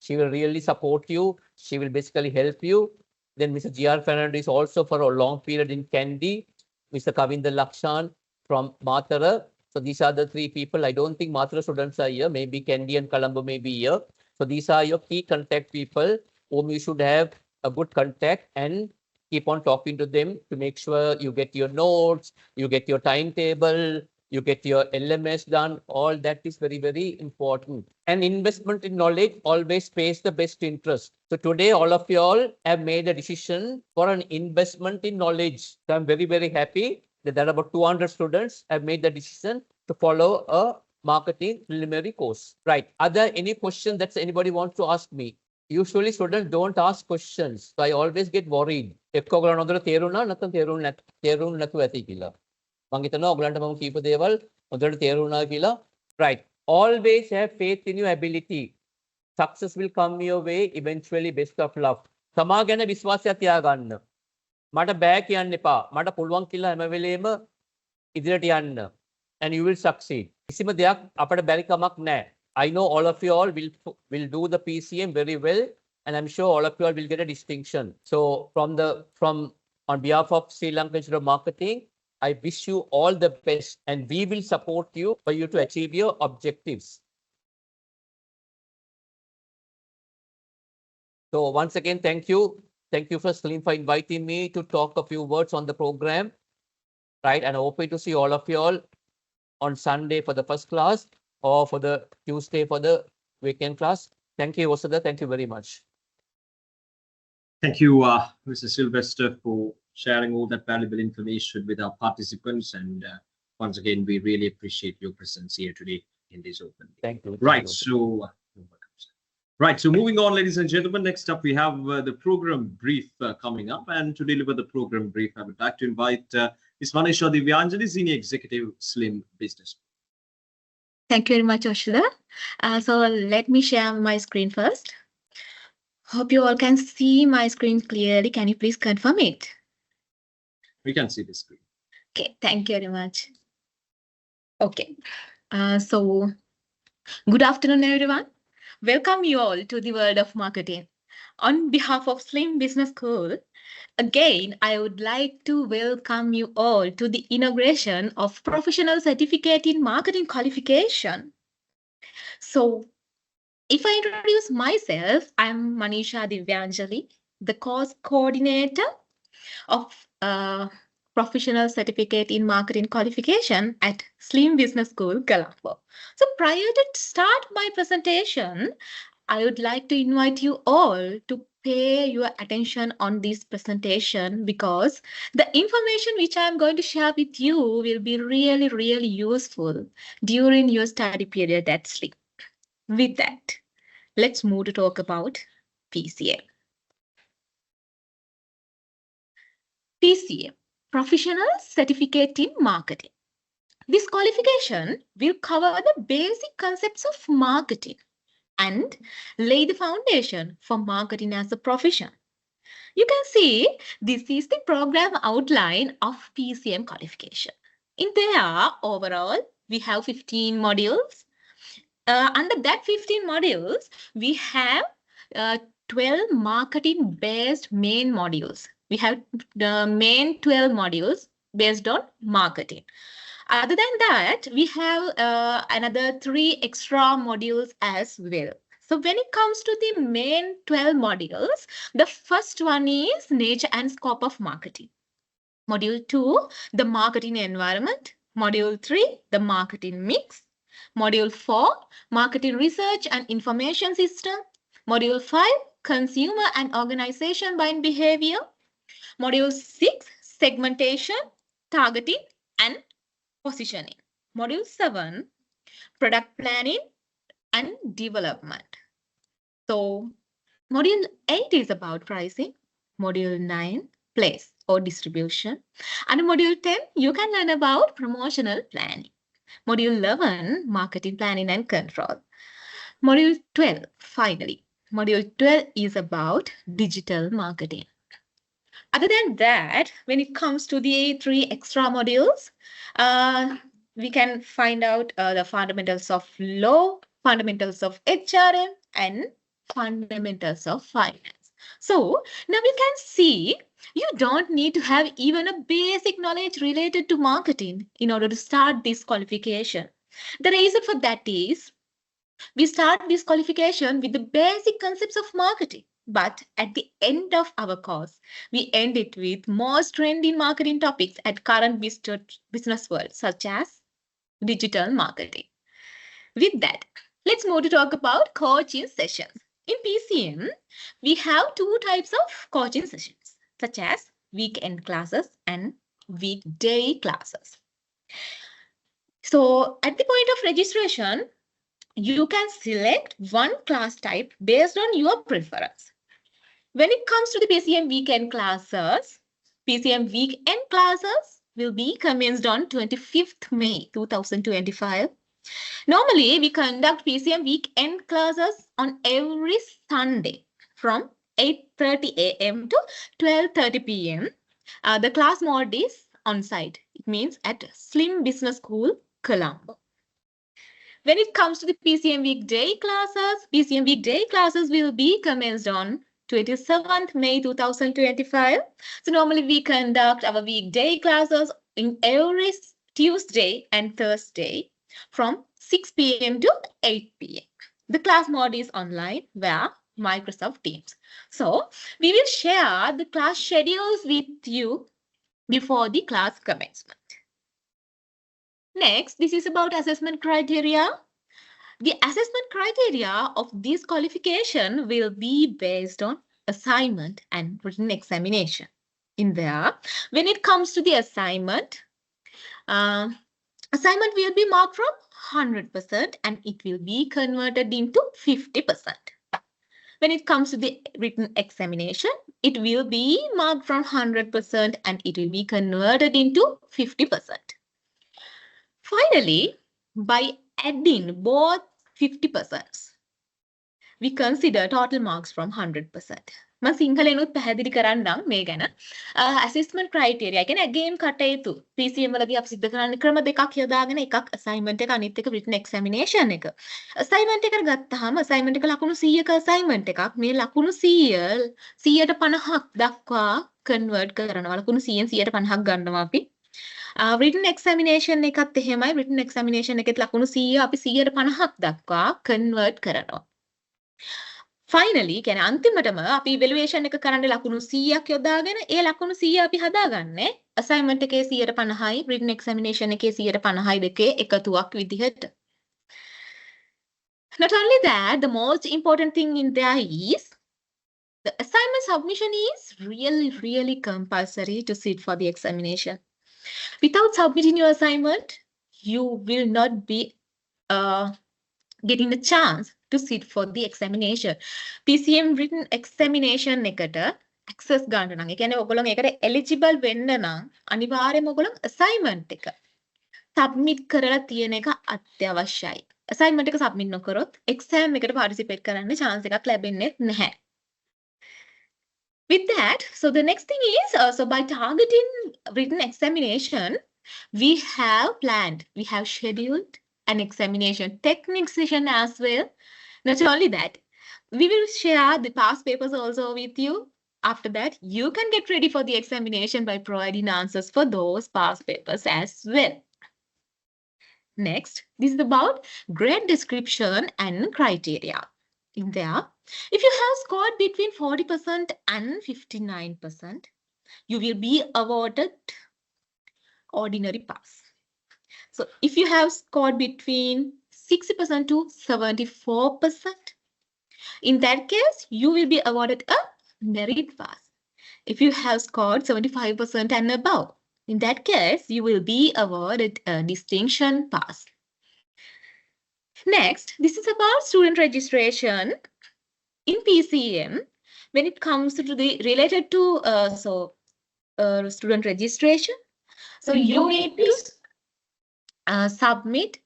She will really support you. She will basically help you. Then Mr. G.R. Fernandez also for a long period in Kandy. Mr. Kavinder Lakshan from Mathura. So these are the 3 people. I don't think Mathura students are here. Maybe Kandy and Colombo may be here. So these are your key contact people whom you should have a good contact and keep on talking to them to make sure you get your notes, you get your timetable, you get your LMS done. All that is very, very important. And investment in knowledge always pays the best interest. So today, all of you all have made a decision for an investment in knowledge. So I'm very, very happy that there are about 200 students have made the decision to follow a marketing preliminary course. Right. Are there any questions that anybody wants to ask me? Usually students don't ask questions. So I always get worried. එක්ක ඔයගොල්ලෝ හොඳට තේරුණා නැත්නම් තේරුම් නැතුව ඇති කියලා. මම හිතනවා ඔයගලන්ට මම කීප දේවල් හොඳට තේරුණා කියලා. Right. Always have faith in your ability. Success will come your way eventually. Best of luck. තමා ගැන විශ්වාසය තියාගන්න. මට බෑ කියන්න එපා. මට පුළුවන් කියලා හැම වෙලේම ඉදිරියට යන්න. And you will succeed. කිසිම දෙයක් අපට බැරි කමක් නැහැ. I know all of you all will do the PCM very well, and I'm sure all of you all will get a distinction. So on behalf of Sri Lanka Institute of Marketing, I wish you all the best, and we will support you for you to achieve your objectives. So once again, thank you. Thank you for Slim for inviting me to talk a few words on the program. Right, and I hope to see all of you all on Sunday for the first class or for the Tuesday for the weekend class. Thank you, Osada. Thank you very much. Thank you, Mr. Sylvester, for sharing all that valuable information with our participants. And once again, we really appreciate your presence here today in this open day. Thank you. Right, so moving on, ladies and gentlemen, next up we have the program brief coming up. And to deliver the program brief, I would like to invite Ms. Manisha Divyanjali, Senior Executive, Slim Business. Thank you very much, Oshila. So let me share my screen first. Hope you all can see my screen clearly. Can you please confirm it? We can see the screen. Okay, thank you very much. Okay, so good afternoon, everyone. Welcome you all to the world of marketing. On behalf of Slim Business School, again, I would like to welcome you all to the inauguration of Professional Certificate in Marketing Qualification. So, if I introduce myself, I'm Manisha Divyanjali, the course coordinator of Professional Certificate in Marketing Qualification at Slim Business School, Colombo. So, prior to start my presentation, I would like to invite you all to pay your attention on this presentation because the information which I'm going to share with you will be really, really useful during your study period at Slim. With that, let's move to talk about PCM. PCM, Professional Certificate in Marketing. This qualification will cover the basic concepts of marketing and lay the foundation for marketing as a profession. You can see this is the program outline of PCM qualification. In there, overall, we have 15 modules. Under that 15 modules, we have 12 marketing-based main modules. We have the main 12 modules based on marketing. Other than that, we have another 3 extra modules as well. So when it comes to the main 12 modules, the first one is nature and scope of marketing. Module 2, the marketing environment. Module 3, the marketing mix. Module 4, marketing research and information system. Module 5, consumer and organization buying behavior. Module 6, segmentation, targeting and positioning. Module 7, product planning and development. So Module 8 is about pricing. Module 9, place or distribution. And Module 10, you can learn about promotional planning. Module 11, marketing planning and control. Module 12, finally. Module 12 is about digital marketing. Other than that, when it comes to the 3 extra modules, we can find out the fundamentals of law, fundamentals of HRM, and fundamentals of finance. So now you can see you don't need to have even a basic knowledge related to marketing in order to start this qualification. The reason for that is we start this qualification with the basic concepts of marketing. But at the end of our course, we end it with most trending marketing topics at current business world, such as digital marketing. With that, let's move to talk about coaching sessions. In PCM, we have 2 types of coaching sessions, such as weekend classes and weekday classes. So at the point of registration, you can select one class type based on your preference. When it comes to the PCM weekend classes will be commenced on 25th May 2025. Normally, we conduct PCM weekend classes on every Sunday from 8:30 a.m. to 12:30 p.m. The class mode is on-site. It means at Slim Business School, Colombo. When it comes to the PCM weekday classes will be commenced on 27th May 2025. So normally we conduct our weekday classes in every Tuesday and Thursday from 6 p.m. to 8 p.m. The class mode is online via Microsoft Teams. So we will share the class schedules with you before the class commencement. Next, this is about assessment criteria. The assessment criteria of this qualification will be based on assignment and written examination. In there, when it comes to the assignment will be marked from 100% and it will be converted into 50%. When it comes to the written examination, it will be marked from 100% and it will be converted into 50%. Finally, by adding both 50%, we consider total marks from 100%. මම සිංහලෙනුත් පැහැදිලි කරන්නම් මේ ගැන. assessment criteria කියන්නේ again කටයුතු PCM වලදී අපි සිද්ධ කරන්නේ ක්‍රම දෙකක් යොදාගෙන එකක් assignment එක අනිත් එක written examination එක. assignment එකට ගත්තාම assignment එක ලකුණු 100ක assignment එකක්. මේ ලකුණු 100 150ක් දක්වා convert කරනවා. ලකුණු 100න් 150ක් ගන්නවා අපි. written examination එකත් එහෙමයි. written examination එකෙත් ලකුණු 100 අපි 150ක් දක්වා convert කරනවා. Finally, කියන්නේ අන්තිමටම අපි evaluation එක කරන්න ලකුණු 100ක් යොදාගෙන ඒ ලකුණු 100 අපි හදාගන්නේ assignment එකේ 150යි written examination එකේ 150යි දෙකේ එකතුවක් විදිහට. Not only that, the most important thing in there is the assignment submission is really compulsory to sit for the examination. Without submitting your assignment, you will not be getting a chance to sit for the examination. PCM written examination එකට access ගන්න නම් ඒ කියන්නේ ඔයගොල්ලෝ ඒකට eligible වෙන්න නම් අනිවාර්යයෙන්ම ඔයගොල්ලෝ assignment එක submit කරලා තියෙන එක අත්‍යවශ්‍යයි. assignment එක submit නොකරොත් exam එකට participate කරන්න chance එකක් ලැබෙන්නේ නැහැ. With that, so the next thing is so by targeting written examination, we have planned, we have scheduled an examination technique session as well. Not only that, we will share the past papers also with you. After that, you can get ready for the examination by providing answers for those past papers as well. Next, this is about grade description and criteria. In there, if you have scored between 40% and 59%, you will be awarded ordinary pass. So if you have scored between 60% to 74%, in that case, you will be awarded a merit pass. If you have scored 75% and above, in that case, you will be awarded a distinction pass. Next, this is about student registration. in PCM, when it comes to the related to student registration, so you need to submit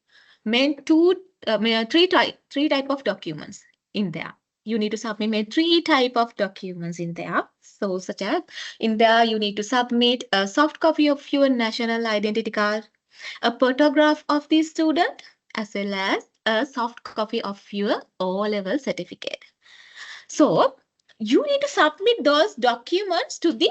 three type of documents in there. You need to submit three type of documents in there. So such as in there, you need to submit a soft copy of your national identity card, a photograph of the student, as well as a soft copy of your O-level certificate. So you need to submit those documents to the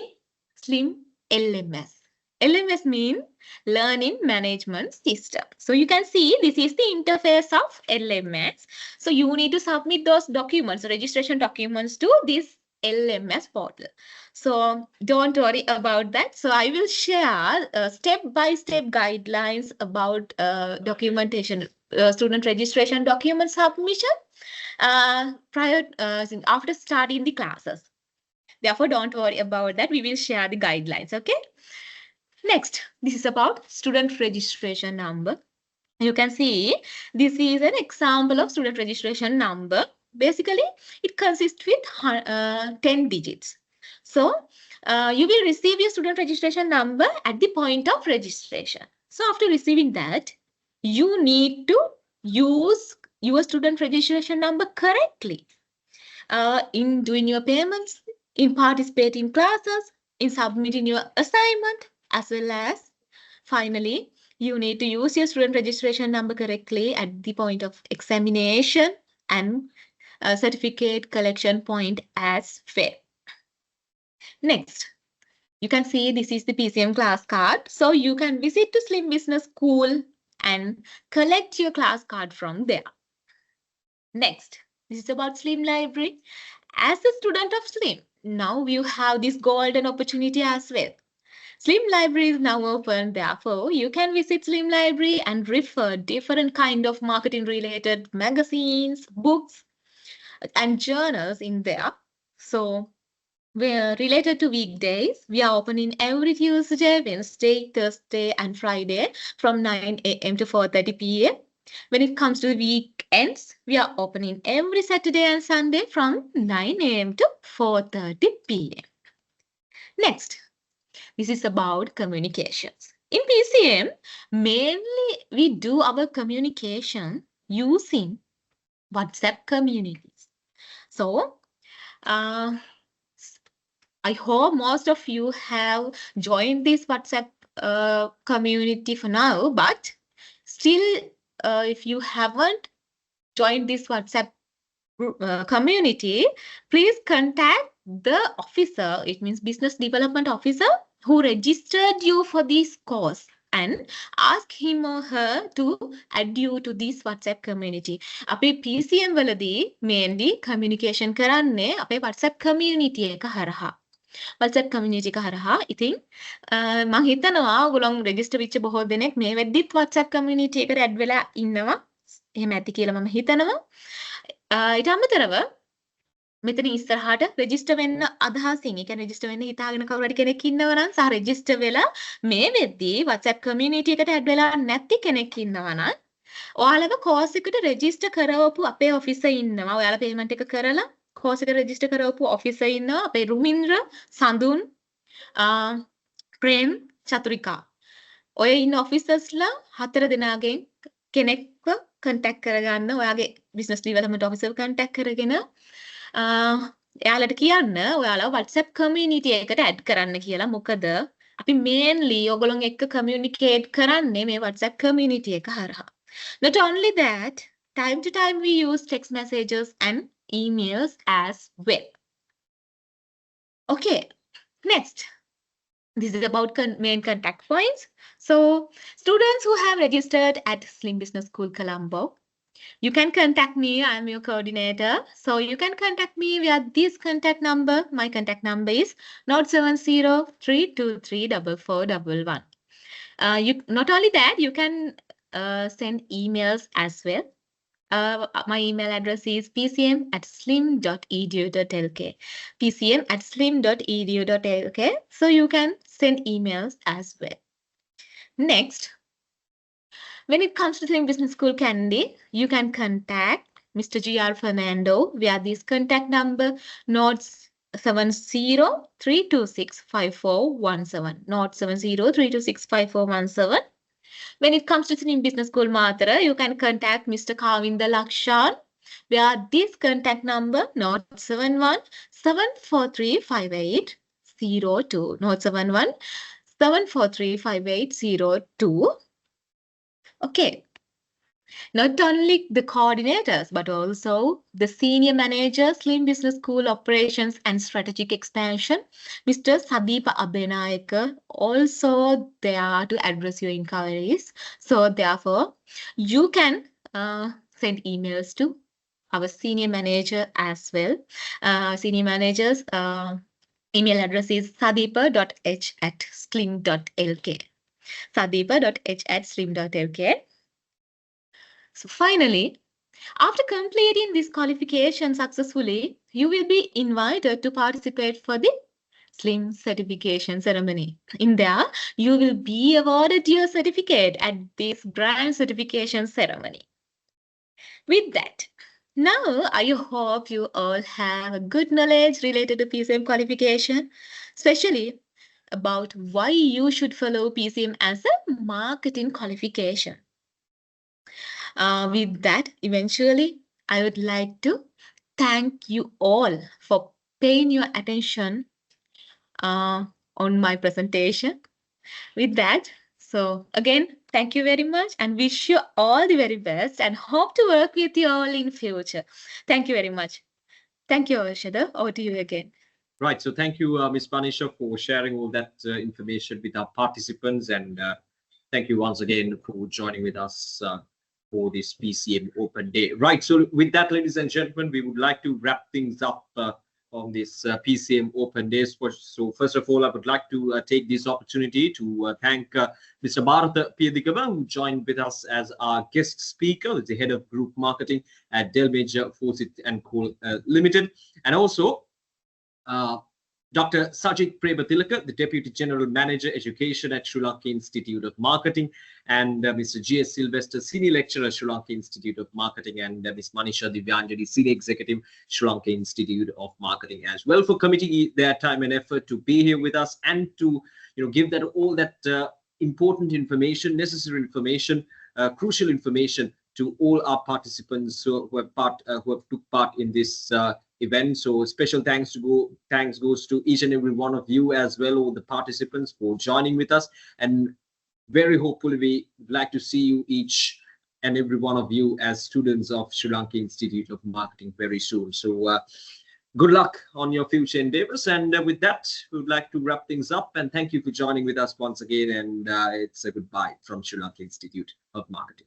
SLIM LMS. LMS means Learning Management System. So you can see this is the interface of LMS. So you need to submit those documents, registration documents to this LMS portal. So don't worry about that. So I will share step-by-step guidelines about documentation, student registration document submission after starting the classes. Therefore, don't worry about that. We will share the guidelines. Okay. Next, this is about student registration number. You can see this is an example of student registration number. Basically, it consists with 10 digits. So, you will receive your student registration number at the point of registration. So, after receiving that, you need to use your student registration number correctly in doing your payments, in participating in classes, in submitting your assignment, as well as finally, you need to use your student registration number correctly at the point of examination and certificate collection point as well. Next, you can see this is the PCM class card. So you can visit to Slim Business School and collect your class card from there. Next, this is about Slim Library. As a student of Slim, now you have this golden opportunity as well. Slim Library is now open, therefore you can visit Slim Library and refer different kind of marketing related magazines, books and journals in there. So we're related to weekdays. We are opening every Tuesday, Wednesday, Thursday and Friday from 9 a.m. to 4:30 p.m. When it comes to the weekends, we are opening every Saturday and Sunday from 9 a.m. to 4:30 p.m. Next, this is about communications. In PCM, mainly we do our communication using WhatsApp communities. So, I hope most of you have joined this WhatsApp community for now, but still, if you haven't joined this WhatsApp community, please contact the officer, it means business development officer, who registered you for this course and ask him or her to add you to this WhatsApp community. අපේ PCM වලදී mainly communication කරන්නේ අපේ WhatsApp community එක හරහා. WhatsApp community එක හරහා. ඉතින් මම හිතනවා ඔයගොල්ලෝ register වෙච්ච බොහෝ දෙනෙක් මේ වෙද්දිත් WhatsApp community එකට add වෙලා ඉන්නවා. එහෙම ඇති කියලා මම හිතනවා. ඊට අමතරව මෙතන ඉස්සරහට රෙජිස්ටර් වෙන්න අදහසින්, ඒ කියන්නේ රෙජිස්ටර් වෙන්න හිතාගෙන කවුරු හරි කෙනෙක් ඉන්නවා නම් සහ රෙජිස්ටර් වෙලා මේ වෙද්දී WhatsApp community එකට add වෙලා නැති කෙනෙක් ඉන්නවා නම් ඔයාලව course එකට රෙජිස්ටර් කරවපු අපේ ඔෆිසර් ඉන්නවා. ඔයාලා payment එක කරලා course එකට රෙජිස්ටර් කරවපු ඔෆිසර් ඉන්නවා. අපේ රුමින්ද්‍ර, සඳුන්, ප්‍රේම්, චතුරිකා. ඔය ඉන්න ඔෆිසර්ස්ලා 4 දෙනාගෙන් කෙනෙක්ව contact කරගන්න. ඔයාගේ business development officer contact කරගෙන එයාලට කියන්න ඔයාලා WhatsApp community එකට add කරන්න කියලා. මොකද අපි mainly ඔයගොල්ලන් එක්ක communicate කරන්නේ මේ WhatsApp community එක හරහා. Not only that, time to time we use text messages and emails as well. Okay, next. This is about main contact points. So, students who have registered at Slim Business School Colombo, you can contact me. I am your coordinator. So you can contact me via this contact number. My contact number is 070-323-4411. Not only that, you can send emails as well. My email address is pcm@slim.edu.lk. pcm@slim.edu.lk. So you can send emails as well. Next, when it comes to Slim Business School Candy, you can contact Mr. G.R. Fernando via this contact number, notes 70-326-5417, note 70-326-5417. When it comes to Slim Business School Matara, you can contact Mr. Kavinda Lakshan via this contact number, note 71-743-5802, note 71-743-5802. Okay. Not only the coordinators, but also the senior manager, Slim Business School Operations and Strategic Expansion, Mr. Sadeepa Abhenayaka, also there to address your inquiries. So therefore, you can send emails to our senior manager as well. Senior manager's email address is sadeepa.h@slim.lk. sadeepa.h@slim.lk. So finally, after completing this qualification successfully, you will be invited to participate for the SLIM certification ceremony. In there, you will be awarded your certificate at this grand certification ceremony. With that, now I hope you all have a good knowledge related to PCM qualification, especially about why you should follow PCM as a marketing qualification. With that, eventually, I would like to thank you all for paying your attention on my presentation. With that, so again, thank you very much and wish you all the very best and hope to work with you all in future. Thank you very much. Thank you, Arshada. Over to you again. Right. So thank you, Ms. Panisha, for sharing all that information with our participants. And thank you once again for joining with us for this PCM Open Day. Right. So with that, ladies and gentlemen, we would like to wrap things up on this PCM Open Days. So first of all, I would like to take this opportunity to thank Mr. Bharata Piyadikama, who joined with us as our guest speaker, the head of group marketing at Del Major Fawcett & Co. Limited, and also Dr. Sajid Prebatilaka, the Deputy General Manager, Education at Sri Lanka Institute of Marketing, and Mr. G.S. Sylvester, Senior Lecturer, Sri Lanka Institute of Marketing, and Ms. Manisha Divyanjali, Senior Executive, Sri Lanka Institute of Marketing as well, for committing their time and effort to be here with us and to give that all that important information, necessary information, crucial information to all our participants who have took part in this event. So special thanks goes to each and every one of you as well, all the participants, for joining with us, and very hopefully we would like to see you, each and every one of you, as students of Sri Lanka Institute of Marketing very soon. So good luck on your future endeavors, and with that we would like to wrap things up, and thank you for joining with us once again, and it's a goodbye from Sri Lanka Institute of Marketing.